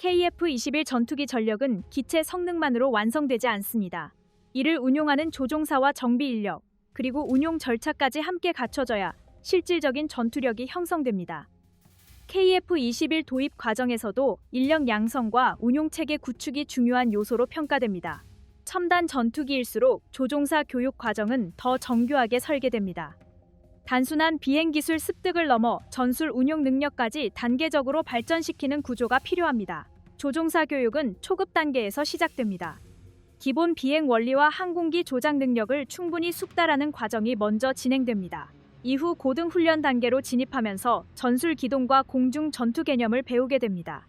KF-21 전투기 전력은 기체 성능만으로 완성되지 않습니다. 이를 운용하는 조종사와 정비 인력, 그리고 운용 절차까지 함께 갖춰져야 실질적인 전투력이 형성됩니다. KF-21 도입 과정에서도 인력 양성과 운용체계 구축이 중요한 요소로 평가됩니다. 첨단 전투기일수록 조종사 교육 과정은 더 정교하게 설계됩니다. 단순한 비행기술 습득을 넘어 전술 운용 능력까지 단계적으로 발전시키는 구조가 필요합니다. 조종사 교육은 초급 단계에서 시작됩니다. 기본 비행 원리와 항공기 조작 능력을 충분히 숙달하는 과정이 먼저 진행됩니다. 이후 고등 훈련 단계로 진입하면서 전술 기동과 공중 전투 개념을 배우게 됩니다.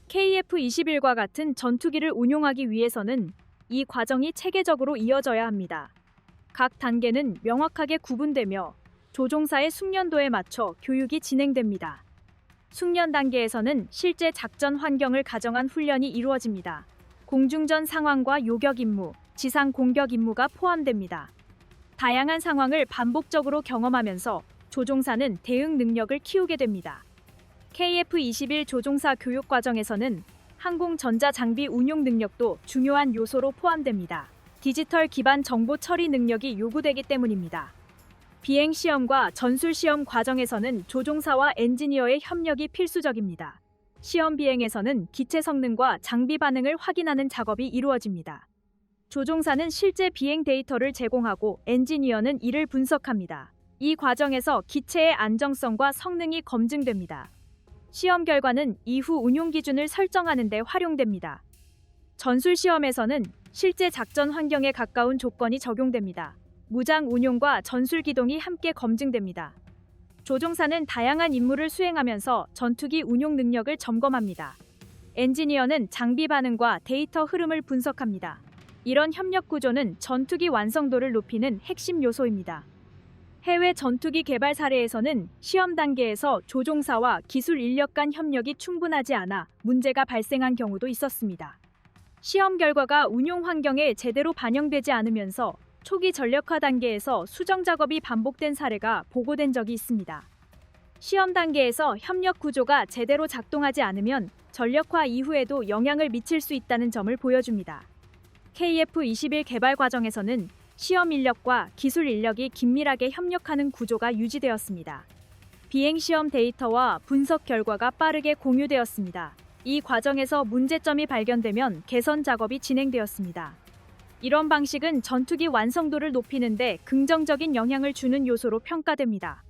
KF-21과 같은 전투기를 운용하기 위해서는 이 과정이 체계적으로 이어져야 합니다. 각 단계는 명확하게 구분되며 조종사의 숙련도에 맞춰 교육이 진행됩니다. 숙련 단계에서는 실제 작전 환경을 가정한 훈련이 이루어집니다. 공중전 상황과 요격 임무, 지상 공격 임무가 포함됩니다. 다양한 상황을 반복적으로 경험하면서 조종사는 대응 능력을 키우게 됩니다. KF-21 조종사 교육 과정에서는 항공 전자장비 운용 능력도 중요한 요소로 포함됩니다. 디지털 기반 정보 처리 능력이 요구되기 때문입니다. 비행시험과 전술시험 과정에서는 조종사와 엔지니어의 협력이 필수적입니다. 시험 비행에서는 기체 성능과 장비 반응을 확인하는 작업이 이루어집니다. 조종사는 실제 비행 데이터를 제공하고 엔지니어는 이를 분석합니다. 이 과정에서 기체의 안정성과 성능이 검증됩니다. 시험 결과는 이후 운용 기준을 설정하는 데 활용됩니다. 전술시험에서는 실제 작전 환경에 가까운 조건이 적용됩니다. 무장 운용과 전술 기동이 함께 검증됩니다. 조종사는 다양한 임무를 수행하면서 전투기 운용 능력을 점검합니다. 엔지니어는 장비 반응과 데이터 흐름을 분석합니다. 이런 협력 구조는 전투기 완성도를 높이는 핵심 요소입니다. 해외 전투기 개발 사례에서는 시험 단계에서 조종사와 기술 인력 간 협력이 충분하지 않아 문제가 발생한 경우도 있었습니다. 시험 결과가 운용 환경에 제대로 반영되지 않으면서 초기 전력화 단계에서 수정 작업이 반복된 사례가 보고된 적이 있습니다. 시험 단계에서 협력 구조가 제대로 작동하지 않으면 전력화 이후에도 영향을 미칠 수 있다는 점을 보여줍니다. KF-21 개발 과정에서는 시험 인력과 기술 인력이 긴밀하게 협력하는 구조가 유지되었습니다. 비행 시험 데이터와 분석 결과가 빠르게 공유되었습니다. 이 과정에서 문제점이 발견되면 개선 작업이 진행되었습니다. 이런 방식은 전투기 완성도를 높이는 데 긍정적인 영향을 주는 요소로 평가됩니다.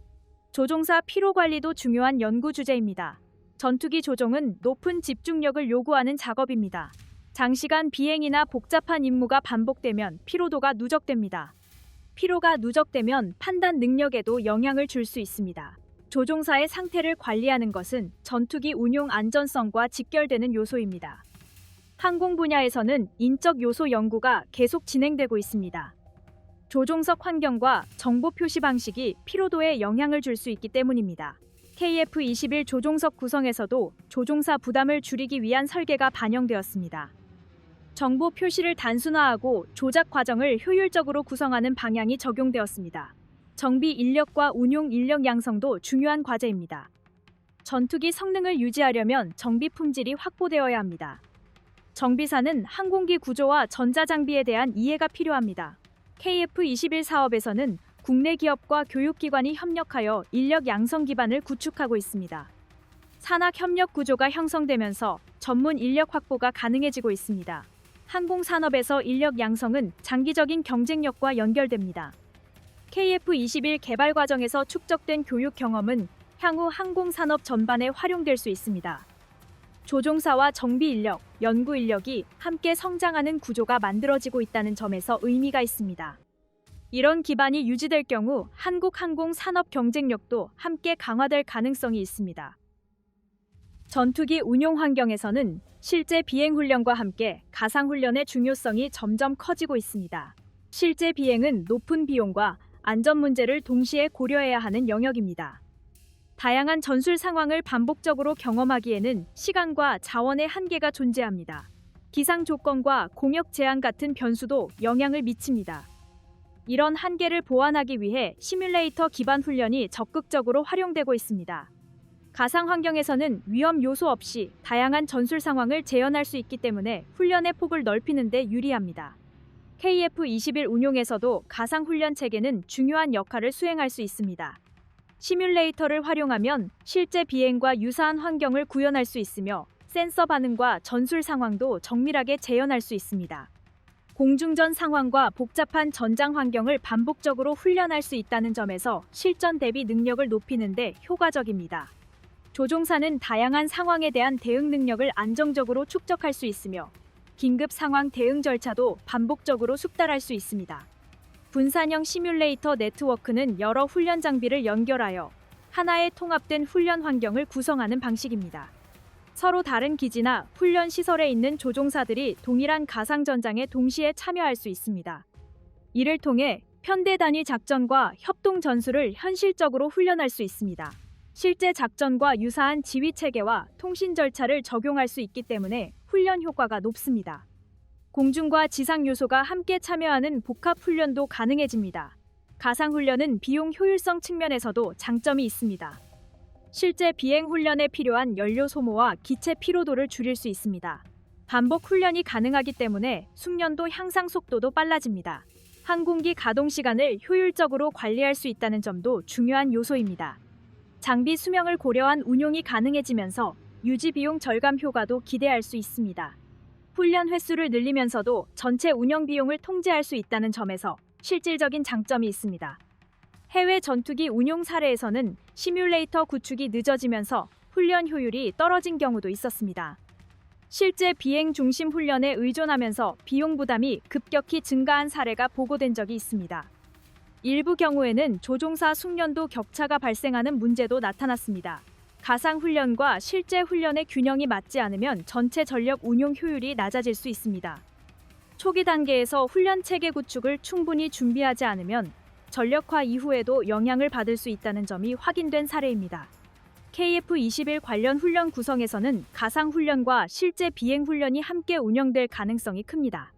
조종사 피로 관리도 중요한 연구 주제입니다. 전투기 조종은 높은 집중력을 요구하는 작업입니다. 장시간 비행이나 복잡한 임무가 반복되면 피로도가 누적됩니다. 피로가 누적되면 판단 능력에도 영향을 줄 수 있습니다. 조종사의 상태를 관리하는 것은 전투기 운용 안전성과 직결되는 요소입니다. 항공 분야에서는 인적 요소 연구가 계속 진행되고 있습니다. 조종석 환경과 정보 표시 방식이 피로도에 영향을 줄 수 있기 때문입니다. KF-21 조종석 구성에서도 조종사 부담을 줄이기 위한 설계가 반영되었습니다. 정보 표시를 단순화하고 조작 과정을 효율적으로 구성하는 방향이 적용되었습니다. 정비 인력과 운용 인력 양성도 중요한 과제입니다. 전투기 성능을 유지하려면 정비 품질이 확보되어야 합니다. 정비사는 항공기 구조와 전자장비에 대한 이해가 필요합니다. KF-21 사업에서는 국내 기업과 교육기관이 협력하여 인력 양성 기반을 구축하고 있습니다. 산학 협력 구조가 형성되면서 전문 인력 확보가 가능해지고 있습니다. 항공산업에서 인력 양성은 장기적인 경쟁력과 연결됩니다. KF-21 개발 과정에서 축적된 교육 경험은 향후 항공산업 전반에 활용될 수 있습니다. 조종사와 정비 인력, 연구 인력이 함께 성장하는 구조가 만들어지고 있다는 점에서 의미가 있습니다. 이런 기반이 유지될 경우 한국 항공 산업 경쟁력도 함께 강화될 가능성이 있습니다. 전투기 운용 환경에서는 실제 비행 훈련과 함께 가상 훈련의 중요성이 점점 커지고 있습니다. 실제 비행은 높은 비용과 안전 문제를 동시에 고려해야 하는 영역입니다. 다양한 전술 상황을 반복적으로 경험하기에는 시간과 자원의 한계가 존재합니다. 기상 조건과 공역 제한 같은 변수도 영향을 미칩니다. 이런 한계를 보완하기 위해 시뮬레이터 기반 훈련이 적극적으로 활용되고 있습니다. 가상 환경에서는 위험 요소 없이 다양한 전술 상황을 재현할 수 있기 때문에 훈련의 폭을 넓히는 데 유리합니다. KF-21 운용에서도 가상 훈련 체계는 중요한 역할을 수행할 수 있습니다. 시뮬레이터를 활용하면 실제 비행과 유사한 환경을 구현할 수 있으며 센서 반응과 전술 상황도 정밀하게 재현할 수 있습니다. 공중전 상황과 복잡한 전장 환경을 반복적으로 훈련할 수 있다는 점에서 실전 대비 능력을 높이는 데 효과적입니다. 조종사는 다양한 상황에 대한 대응 능력을 안정적으로 축적할 수 있으며 긴급 상황 대응 절차도 반복적으로 숙달할 수 있습니다. 분산형 시뮬레이터 네트워크는 여러 훈련 장비를 연결하여 하나의 통합된 훈련 환경을 구성하는 방식입니다. 서로 다른 기지나 훈련 시설에 있는 조종사들이 동일한 가상 전장에 동시에 참여할 수 있습니다. 이를 통해 편대 단위 작전과 협동 전술을 현실적으로 훈련할 수 있습니다. 실제 작전과 유사한 지휘 체계와 통신 절차를 적용할 수 있기 때문에 훈련 효과가 높습니다. 공중과 지상 요소가 함께 참여하는 복합 훈련도 가능해집니다. 가상 훈련은 비용 효율성 측면에서도 장점이 있습니다. 실제 비행 훈련에 필요한 연료 소모와 기체 피로도를 줄일 수 있습니다. 반복 훈련이 가능하기 때문에 숙련도 향상 속도도 빨라집니다. 항공기 가동 시간을 효율적으로 관리할 수 있다는 점도 중요한 요소입니다. 장비 수명을 고려한 운용이 가능해지면서 유지 비용 절감 효과도 기대할 수 있습니다. 훈련 횟수를 늘리면서도 전체 운영 비용을 통제할 수 있다는 점에서 실질적인 장점이 있습니다. 해외 전투기 운용 사례에서는 시뮬레이터 구축이 늦어지면서 훈련 효율이 떨어진 경우도 있었습니다. 실제 비행 중심 훈련에 의존하면서 비용 부담이 급격히 증가한 사례가 보고된 적이 있습니다. 일부 경우에는 조종사 숙련도 격차가 발생하는 문제도 나타났습니다. 가상 훈련과 실제 훈련의 균형이 맞지 않으면 전체 전력 운용 효율이 낮아질 수 있습니다. 초기 단계에서 훈련 체계 구축을 충분히 준비하지 않으면 전력화 이후에도 영향을 받을 수 있다는 점이 확인된 사례입니다. KF-21 관련 훈련 구성에서는 가상 훈련과 실제 비행 훈련이 함께 운영될 가능성이 큽니다.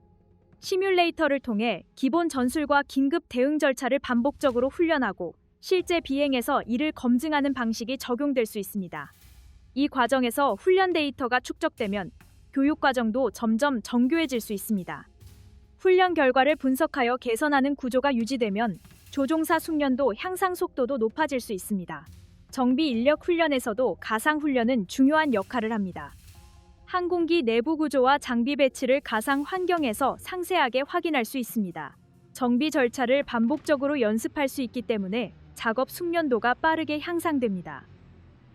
시뮬레이터를 통해 기본 전술과 긴급 대응 절차를 반복적으로 훈련하고 실제 비행에서 이를 검증하는 방식이 적용될 수 있습니다. 이 과정에서 훈련 데이터가 축적되면 교육 과정도 점점 정교해질 수 있습니다. 훈련 결과를 분석하여 개선하는 구조가 유지되면 조종사 숙련도 향상 속도도 높아질 수 있습니다. 정비 인력 훈련에서도 가상 훈련은 중요한 역할을 합니다. 항공기 내부 구조와 장비 배치를 가상 환경에서 상세하게 확인할 수 있습니다. 정비 절차를 반복적으로 연습할 수 있기 때문에 작업 숙련도가 빠르게 향상됩니다.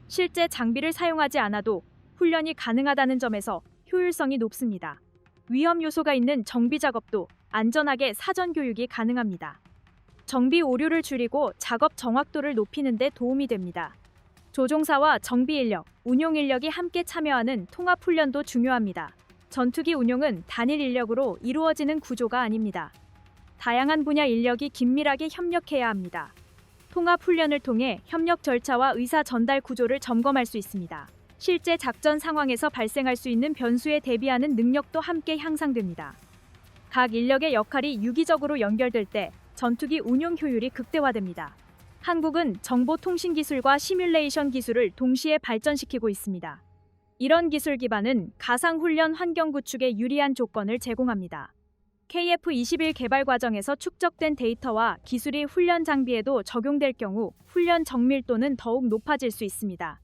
실제 장비를 사용하지 않아도 훈련이 가능하다는 점에서 효율성이 높습니다. 위험 요소가 있는 정비 작업도 안전하게 사전 교육이 가능합니다. 정비 오류를 줄이고 작업 정확도를 높이는 데 도움이 됩니다. 조종사와 정비 인력, 운용 인력이 함께 참여하는 통합 훈련도 중요합니다. 전투기 운용은 단일 인력으로 이루어지는 구조가 아닙니다. 다양한 분야 인력이 긴밀하게 협력해야 합니다. 통합 훈련을 통해 협력 절차와 의사 전달 구조를 점검할 수 있습니다. 실제 작전 상황에서 발생할 수 있는 변수에 대비하는 능력도 함께 향상됩니다. 각 인력의 역할이 유기적으로 연결될 때 전투기 운용 효율이 극대화됩니다. 한국은 정보통신 기술과 시뮬레이션 기술을 동시에 발전시키고 있습니다. 이런 기술 기반은 가상 훈련 환경 구축에 유리한 조건을 제공합니다. KF-21 개발 과정에서 축적된 데이터와 기술이 훈련 장비에도 적용될 경우 훈련 정밀도는 더욱 높아질 수 있습니다.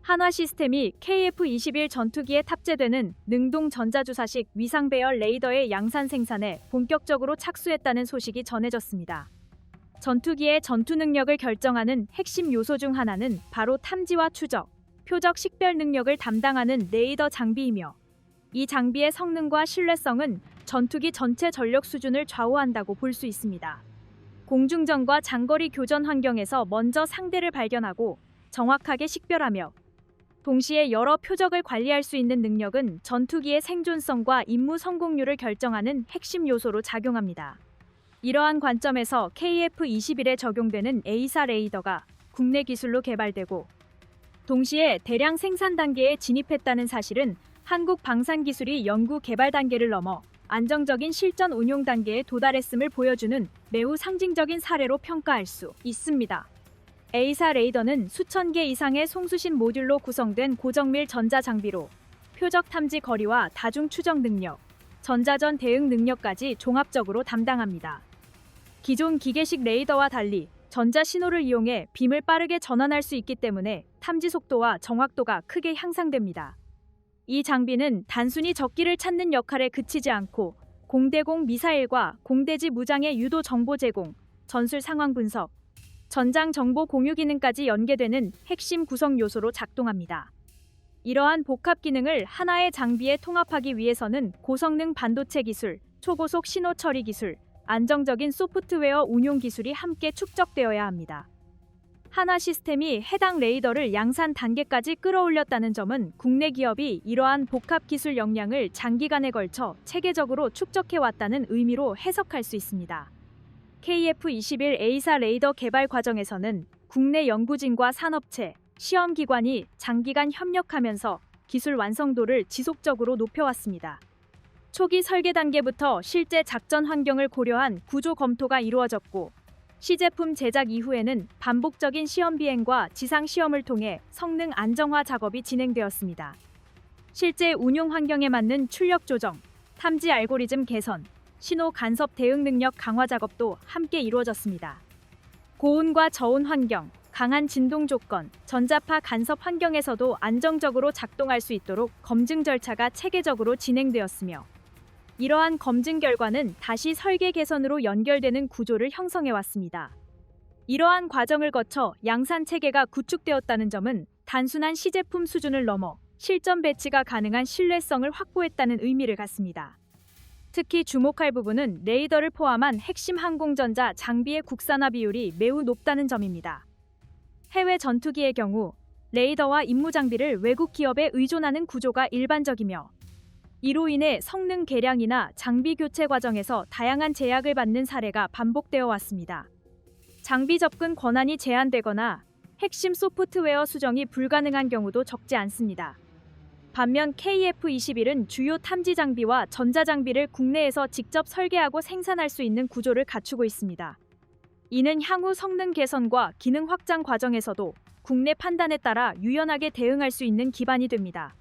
한화 시스템이 KF-21 전투기에 탑재되는 능동 전자주사식 위상 배열 레이더의 양산 생산에 본격적으로 착수했다는 소식이 전해졌습니다. 전투기의 전투 능력을 결정하는 핵심 요소 중 하나는 바로 탐지와 추적, 표적 식별 능력을 담당하는 레이더 장비이며 이 장비의 성능과 신뢰성은 전투기 전체 전력 수준을 좌우한다고 볼 수 있습니다. 공중전과 장거리 교전 환경에서 먼저 상대를 발견하고 정확하게 식별하며 동시에 여러 표적을 관리할 수 있는 능력은 전투기의 생존성과 임무 성공률을 결정하는 핵심 요소로 작용합니다. 이러한 관점에서 KF-21에 적용되는 A사 레이더가 국내 기술로 개발되고 동시에 대량 생산 단계에 진입했다는 사실은 한국 방산 기술이 연구 개발 단계를 넘어 안정적인 실전 운용 단계에 도달했음을 보여주는 매우 상징적인 사례로 평가할 수 있습니다. A사 레이더는 수천 개 이상의 송수신 모듈로 구성된 고정밀 전자장비로 표적 탐지 거리와 다중 추적 능력, 전자전 대응 능력까지 종합적으로 담당합니다. 기존 기계식 레이더와 달리 전자 신호를 이용해 빔을 빠르게 전환할 수 있기 때문에 탐지 속도와 정확도가 크게 향상됩니다. 이 장비는 단순히 적기를 찾는 역할에 그치지 않고 공대공 미사일과 공대지 무장의 유도 정보 제공, 전술 상황 분석, 전장 정보 공유 기능까지 연계되는 핵심 구성 요소로 작동합니다. 이러한 복합 기능을 하나의 장비에 통합하기 위해서는 고성능 반도체 기술, 초고속 신호 처리 기술, 안정적인 소프트웨어 운용 기술이 함께 축적되어야 합니다. 하나 시스템이 해당 레이더를 양산 단계까지 끌어올렸다는 점은 국내 기업이 이러한 복합 기술 역량을 장기간에 걸쳐 체계적으로 축적해왔다는 의미로 해석할 수 있습니다. KF-21 A사 레이더 개발 과정에서는 국내 연구진과 산업체, 시험기관이 장기간 협력하면서 기술 완성도를 지속적으로 높여왔습니다. 초기 설계 단계부터 실제 작전 환경을 고려한 구조 검토가 이루어졌고, 시제품 제작 이후에는 반복적인 시험 비행과 지상 시험을 통해 성능 안정화 작업이 진행되었습니다. 실제 운용 환경에 맞는 출력 조정, 탐지 알고리즘 개선, 신호 간섭 대응 능력 강화 작업도 함께 이루어졌습니다. 고온과 저온 환경, 강한 진동 조건, 전자파 간섭 환경에서도 안정적으로 작동할 수 있도록 검증 절차가 체계적으로 진행되었으며, 이러한 검증 결과는 다시 설계 개선으로 연결되는 구조를 형성해왔습니다. 이러한 과정을 거쳐 양산 체계가 구축되었다는 점은 단순한 시제품 수준을 넘어 실전 배치가 가능한 신뢰성을 확보했다는 의미를 갖습니다. 특히 주목할 부분은 레이더를 포함한 핵심 항공전자 장비의 국산화 비율이 매우 높다는 점입니다. 해외 전투기의 경우 레이더와 임무 장비를 외국 기업에 의존하는 구조가 일반적이며, 이로 인해 성능 개량이나 장비 교체 과정에서 다양한 제약을 받는 사례가 반복되어 왔습니다. 장비 접근 권한이 제한되거나 핵심 소프트웨어 수정이 불가능한 경우도 적지 않습니다. 반면 KF-21은 주요 탐지 장비와 전자 장비를 국내에서 직접 설계하고 생산할 수 있는 구조를 갖추고 있습니다. 이는 향후 성능 개선과 기능 확장 과정에서도 국내 판단에 따라 유연하게 대응할 수 있는 기반이 됩니다.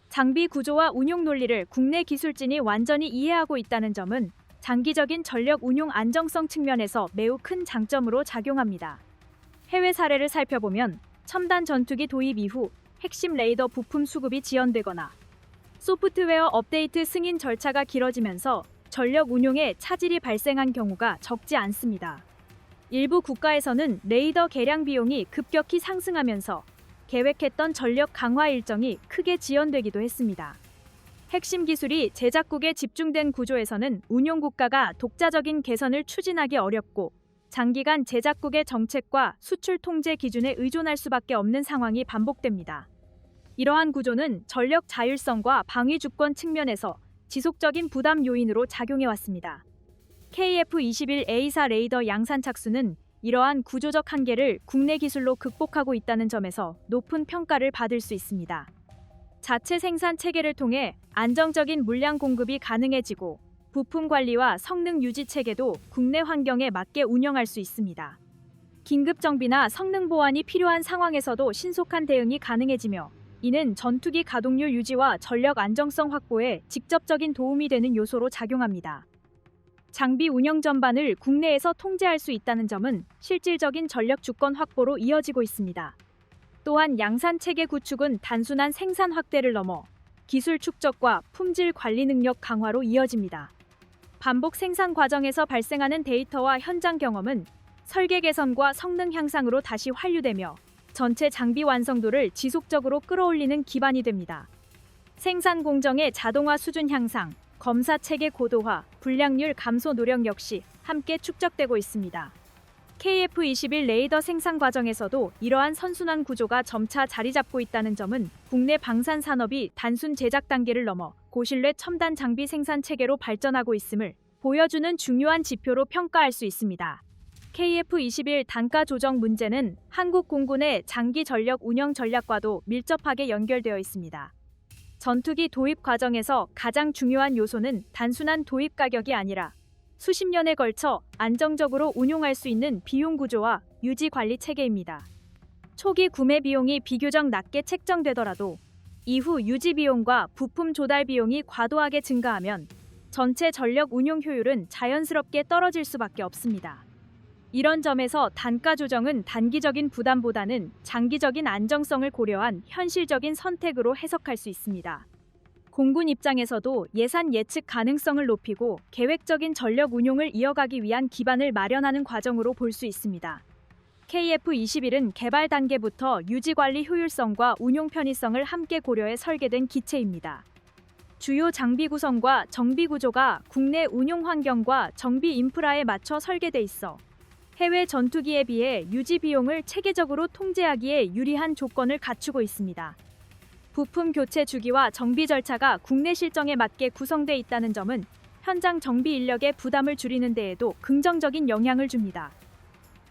장비 구조와 운용 논리를 국내 기술진이 완전히 이해하고 있다는 점은 장기적인 전력 운용 안정성 측면에서 매우 큰 장점으로 작용합니다. 해외 사례를 살펴보면 첨단 전투기 도입 이후 핵심 레이더 부품 수급이 지연되거나 소프트웨어 업데이트 승인 절차가 길어지면서 전력 운용에 차질이 발생한 경우가 적지 않습니다. 일부 국가에서는 레이더 개량 비용이 급격히 상승하면서 계획했던 전력 강화 일정이 크게 지연되기도 했습니다. 핵심 기술이 제작국에 집중된 구조에서는 운용 국가가 독자적인 개선을 추진하기 어렵고, 장기간 제작국의 정책과 수출 통제 기준에 의존할 수밖에 없는 상황이 반복됩니다. 이러한 구조는 전력 자율성과 방위 주권 측면에서 지속적인 부담 요인으로 작용해왔습니다. KF-21 A사 레이더 양산 착수는 이러한 구조적 한계를 국내 기술로 극복하고 있다는 점에서 높은 평가를 받을 수 있습니다. 자체 생산 체계를 통해 안정적인 물량 공급이 가능해지고, 부품 관리와 성능 유지 체계도 국내 환경에 맞게 운영할 수 있습니다. 긴급 정비나 성능 보완이 필요한 상황에서도 신속한 대응이 가능해지며, 이는 전투기 가동률 유지와 전력 안정성 확보에 직접적인 도움이 되는 요소로 작용합니다. 장비 운영 전반을 국내에서 통제할 수 있다는 점은 실질적인 전력 주권 확보로 이어지고 있습니다. 또한 양산 체계 구축은 단순한 생산 확대를 넘어 기술 축적과 품질 관리 능력 강화로 이어집니다. 반복 생산 과정에서 발생하는 데이터와 현장 경험은 설계 개선과 성능 향상으로 다시 환류되며 전체 장비 완성도를 지속적으로 끌어올리는 기반이 됩니다. 생산 공정의 자동화 수준 향상, 검사 체계 고도화, 불량률 감소 노력 역시 함께 축적되고 있습니다. KF-21 레이더 생산 과정에서도 이러한 선순환 구조가 점차 자리 잡고 있다는 점은 국내 방산 산업이 단순 제작 단계를 넘어 고신뢰 첨단 장비 생산 체계로 발전하고 있음을 보여주는 중요한 지표로 평가할 수 있습니다. KF-21 단가 조정 문제는 한국 공군의 장기 전력 운영 전략과도 밀접하게 연결되어 있습니다. 전투기 도입 과정에서 가장 중요한 요소는 단순한 도입 가격이 아니라 수십 년에 걸쳐 안정적으로 운용할 수 있는 비용 구조와 유지 관리 체계입니다. 초기 구매 비용이 비교적 낮게 책정되더라도 이후 유지 비용과 부품 조달 비용이 과도하게 증가하면 전체 전력 운용 효율은 자연스럽게 떨어질 수밖에 없습니다. 이런 점에서 단가 조정은 단기적인 부담보다는 장기적인 안정성을 고려한 현실적인 선택으로 해석할 수 있습니다. 공군 입장에서도 예산 예측 가능성을 높이고 계획적인 전력 운용을 이어가기 위한 기반을 마련하는 과정으로 볼 수 있습니다. KF-21은 개발 단계부터 유지 관리 효율성과 운용 편의성을 함께 고려해 설계된 기체입니다. 주요 장비 구성과 정비 구조가 국내 운용 환경과 정비 인프라에 맞춰 설계돼 있어 해외 전투기에 비해 유지 비용을 체계적으로 통제하기에 유리한 조건을 갖추고 있습니다. 부품 교체 주기와 정비 절차가 국내 실정에 맞게 구성돼 있다는 점은 현장 정비 인력의 부담을 줄이는 데에도 긍정적인 영향을 줍니다.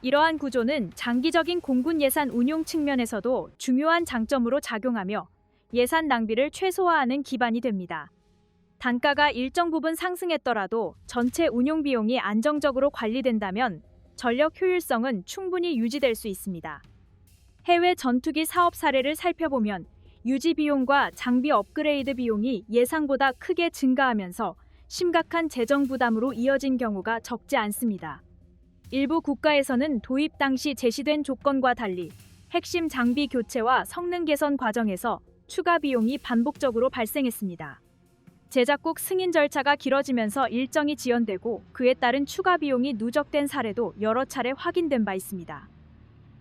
이러한 구조는 장기적인 공군 예산 운용 측면에서도 중요한 장점으로 작용하며 예산 낭비를 최소화하는 기반이 됩니다. 단가가 일정 부분 상승했더라도 전체 운용 비용이 안정적으로 관리된다면 전력 효율성은 충분히 유지될 수 있습니다. 해외 전투기 사업 사례를 살펴보면 유지 비용과 장비 업그레이드 비용이 예상보다 크게 증가하면서 심각한 재정 부담으로 이어진 경우가 적지 않습니다. 일부 국가에서는 도입 당시 제시된 조건과 달리 핵심 장비 교체와 성능 개선 과정에서 추가 비용이 반복적으로 발생했습니다. 제작국 승인 절차가 길어지면서 일정이 지연되고 그에 따른 추가 비용이 누적된 사례도 여러 차례 확인된 바 있습니다.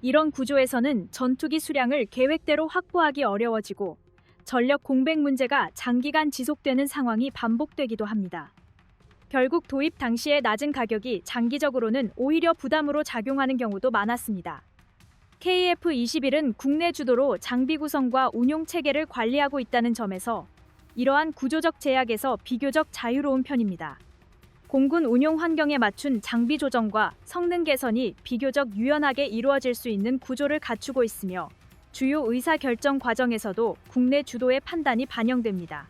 이런 구조에서는 전투기 수량을 계획대로 확보하기 어려워지고 전력 공백 문제가 장기간 지속되는 상황이 반복되기도 합니다. 결국 도입 당시의 낮은 가격이 장기적으로는 오히려 부담으로 작용하는 경우도 많았습니다. KF-21은 국내 주도로 장비 구성과 운용 체계를 관리하고 있다는 점에서 이러한 구조적 제약에서 비교적 자유로운 편입니다. 공군 운용 환경에 맞춘 장비 조정과 성능 개선이 비교적 유연하게 이루어질 수 있는 구조를 갖추고 있으며 주요 의사결정 과정에서도 국내 주도의 판단이 반영됩니다.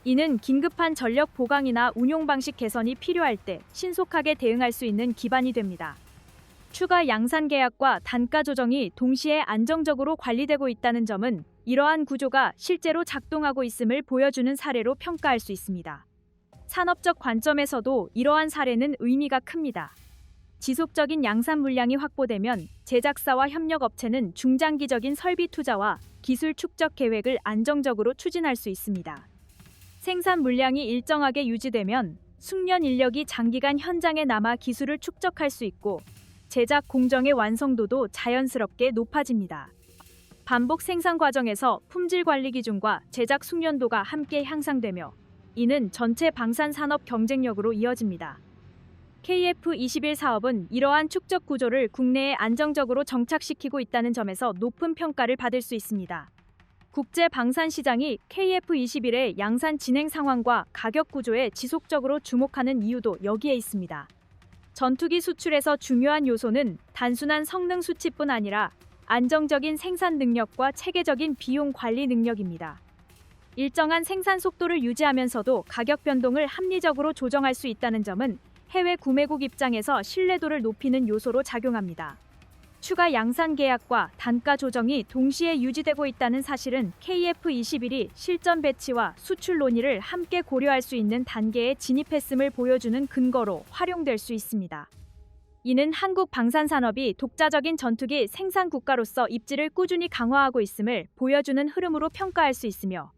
이는 긴급한 전력 보강이나 운용 방식 개선이 필요할 때 신속하게 대응할 수 있는 기반이 됩니다. 추가 양산 계약과 단가 조정이 동시에 안정적으로 관리되고 있다는 점은 이러한 구조가 실제로 작동하고 있음을 보여주는 사례로 평가할 수 있습니다. 산업적 관점에서도 이러한 사례는 의미가 큽니다. 지속적인 양산 물량이 확보되면 제작사와 협력업체는 중장기적인 설비 투자와 기술 축적 계획을 안정적으로 추진할 수 있습니다. 생산 물량이 일정하게 유지되면 숙련 인력이 장기간 현장에 남아 기술을 축적할 수 있고 제작 공정의 완성도도 자연스럽게 높아집니다. 반복 생산 과정에서 품질 관리 기준과 제작 숙련도가 함께 향상되며 이는 전체 방산 산업 경쟁력으로 이어집니다. KF-21 사업은 이러한 축적 구조를 국내에 안정적으로 정착시키고 있다는 점에서 높은 평가를 받을 수 있습니다. 국제 방산 시장이 KF-21의 양산 진행 상황과 가격 구조에 지속적으로 주목하는 이유도 여기에 있습니다. 전투기 수출에서 중요한 요소는 단순한 성능 수치뿐 아니라 안정적인 생산 능력과 체계적인 비용 관리 능력입니다. 일정한 생산 속도를 유지하면서도 가격 변동을 합리적으로 조정할 수 있다는 점은 해외 구매국 입장에서 신뢰도를 높이는 요소로 작용합니다. 추가 양산 계약과 단가 조정이 동시에 유지되고 있다는 사실은 KF-21이 실전 배치와 수출 논의를 함께 고려할 수 있는 단계에 진입했음을 보여주는 근거로 활용될 수 있습니다. 이는 한국 방산산업이 독자적인 전투기 생산 국가로서 입지를 꾸준히 강화하고 있음을 보여주는 흐름으로 평가할 수 있으며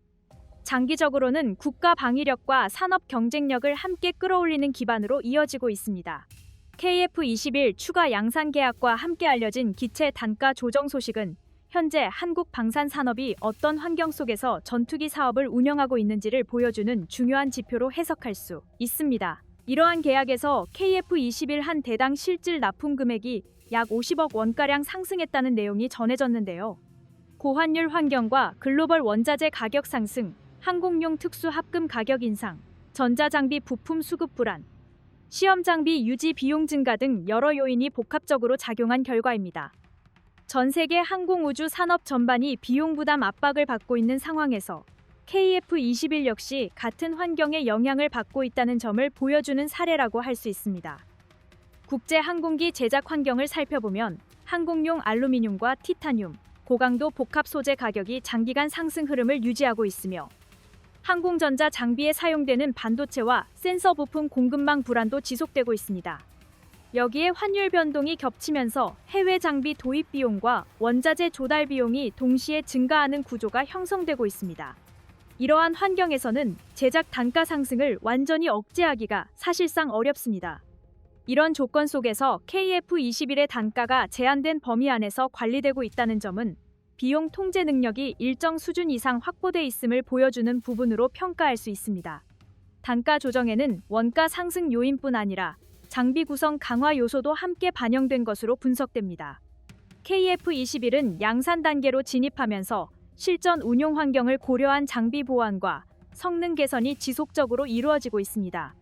장기적으로는 국가 방위력과 산업 경쟁력을 함께 끌어올리는 기반으로 이어지고 있습니다. KF-21 추가 양산 계약과 함께 알려진 기체 단가 조정 소식은 현재 한국 방산산업이 어떤 환경 속에서 전투기 사업을 운영하고 있는지를 보여주는 중요한 지표로 해석할 수 있습니다. 이러한 계약에서 KF-21 한 대당 실질 납품 금액이 약 50억 원가량 상승했다는 내용이 전해졌는데요. 고환율 환경과 글로벌 원자재 가격 상승, 항공용 특수 합금 가격 인상, 전자장비 부품 수급 불안, 시험 장비 유지 비용 증가 등 여러 요인이 복합적으로 작용한 결과입니다. 전 세계 항공우주 산업 전반이 비용 부담 압박을 받고 있는 상황에서 KF-21 역시 같은 환경에 영향을 받고 있다는 점을 보여주는 사례라고 할 수 있습니다. 국제 항공기 제작 환경을 살펴보면 항공용 알루미늄과 티타늄, 고강도 복합 소재 가격이 장기간 상승 흐름을 유지하고 있으며 항공전자 장비에 사용되는 반도체와 센서 부품 공급망 불안도 지속되고 있습니다. 여기에 환율 변동이 겹치면서 해외 장비 도입 비용과 원자재 조달 비용이 동시에 증가하는 구조가 형성되고 있습니다. 이러한 환경에서는 제작 단가 상승을 완전히 억제하기가 사실상 어렵습니다. 이런 조건 속에서 KF21의 단가가 제한된 범위 안에서 관리되고 있다는 점은 비용 통제 능력이 일정 수준 이상 확보돼 있음을 보여주는 부분으로 평가할 수 있습니다. 단가 조정에는 원가 상승 요인뿐 아니라 장비 구성 강화 요소도 함께 반영된 것으로 분석됩니다. KF21은 양산 단계로 진입하면서 실전 운용 환경을 고려한 장비 보완과 성능 개선이 지속적으로 이루어지고 있습니다.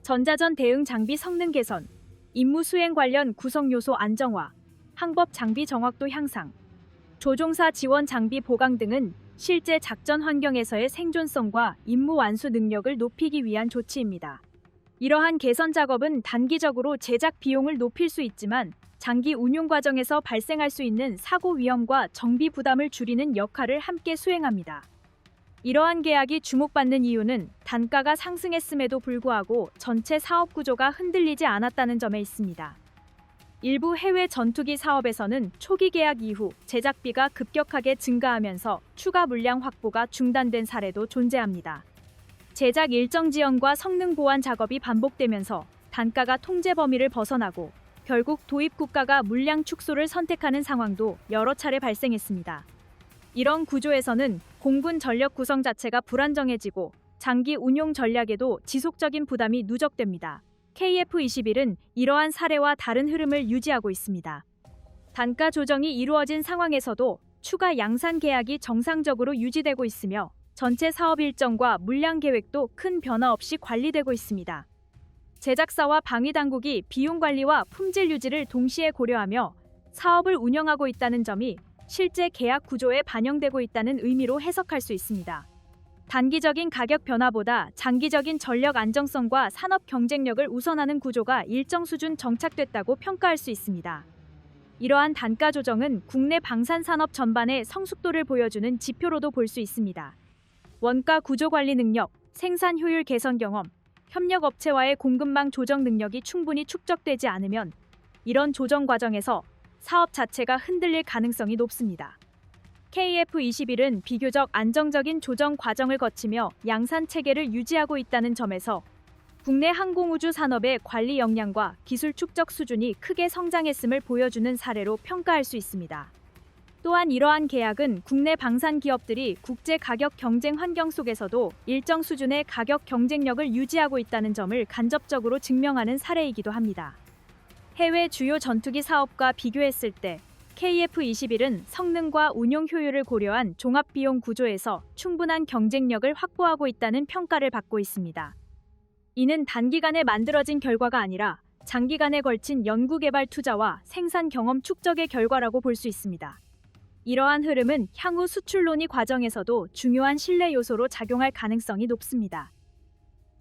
전자전 대응 장비 성능 개선, 임무 수행 관련 구성 요소 안정화, 항법 장비 정확도 향상, 조종사 지원 장비 보강 등은 실제 작전 환경에서의 생존성과 임무 완수 능력을 높이기 위한 조치입니다. 이러한 개선 작업은 단기적으로 제작 비용을 높일 수 있지만 장기 운용 과정에서 발생할 수 있는 사고 위험과 정비 부담을 줄이는 역할을 함께 수행합니다. 이러한 계약이 주목받는 이유는 단가가 상승했음에도 불구하고 전체 사업 구조가 흔들리지 않았다는 점에 있습니다. 일부 해외 전투기 사업에서는 초기 계약 이후 제작비가 급격하게 증가하면서 추가 물량 확보가 중단된 사례도 존재합니다. 제작 일정 지연과 성능 보완 작업이 반복되면서 단가가 통제 범위를 벗어나고 결국 도입 국가가 물량 축소를 선택하는 상황도 여러 차례 발생했습니다. 이런 구조에서는 공군 전력 구성 자체가 불안정해지고 장기 운용 전략에도 지속적인 부담이 누적됩니다. KF21은 이러한 사례와 다른 흐름을 유지하고 있습니다. 단가 조정이 이루어진 상황에서도 추가 양산 계약이 정상적으로 유지되고 있으며 전체 사업 일정과 물량 계획도 큰 변화 없이 관리되고 있습니다. 제작사와 방위 당국이 비용 관리와 품질 유지를 동시에 고려하며 사업을 운영하고 있다는 점이 실제 계약 구조에 반영되고 있다는 의미로 해석할 수 있습니다. 단기적인 가격 변화보다 장기적인 전력 안정성과 산업 경쟁력을 우선하는 구조가 일정 수준 정착됐다고 평가할 수 있습니다. 이러한 단가 조정은 국내 방산 산업 전반의 성숙도를 보여주는 지표로도 볼 수 있습니다. 원가 구조 관리 능력, 생산 효율 개선 경험, 협력 업체와의 공급망 조정 능력이 충분히 축적되지 않으면 이런 조정 과정에서 사업 자체가 흔들릴 가능성이 높습니다. KF21은 비교적 안정적인 조정 과정을 거치며 양산 체계를 유지하고 있다는 점에서 국내 항공우주 산업의 관리 역량과 기술 축적 수준이 크게 성장했음을 보여주는 사례로 평가할 수 있습니다. 또한 이러한 계약은 국내 방산 기업들이 국제 가격 경쟁 환경 속에서도 일정 수준의 가격 경쟁력을 유지하고 있다는 점을 간접적으로 증명하는 사례이기도 합니다. 해외 주요 전투기 사업과 비교했을 때 KF21은 성능과 운용 효율을 고려한 종합비용 구조에서 충분한 경쟁력을 확보하고 있다는 평가를 받고 있습니다. 이는 단기간에 만들어진 결과가 아니라 장기간에 걸친 연구개발 투자와 생산 경험 축적의 결과라고 볼 수 있습니다. 이러한 흐름은 향후 수출 논의 과정에서도 중요한 신뢰 요소로 작용할 가능성이 높습니다.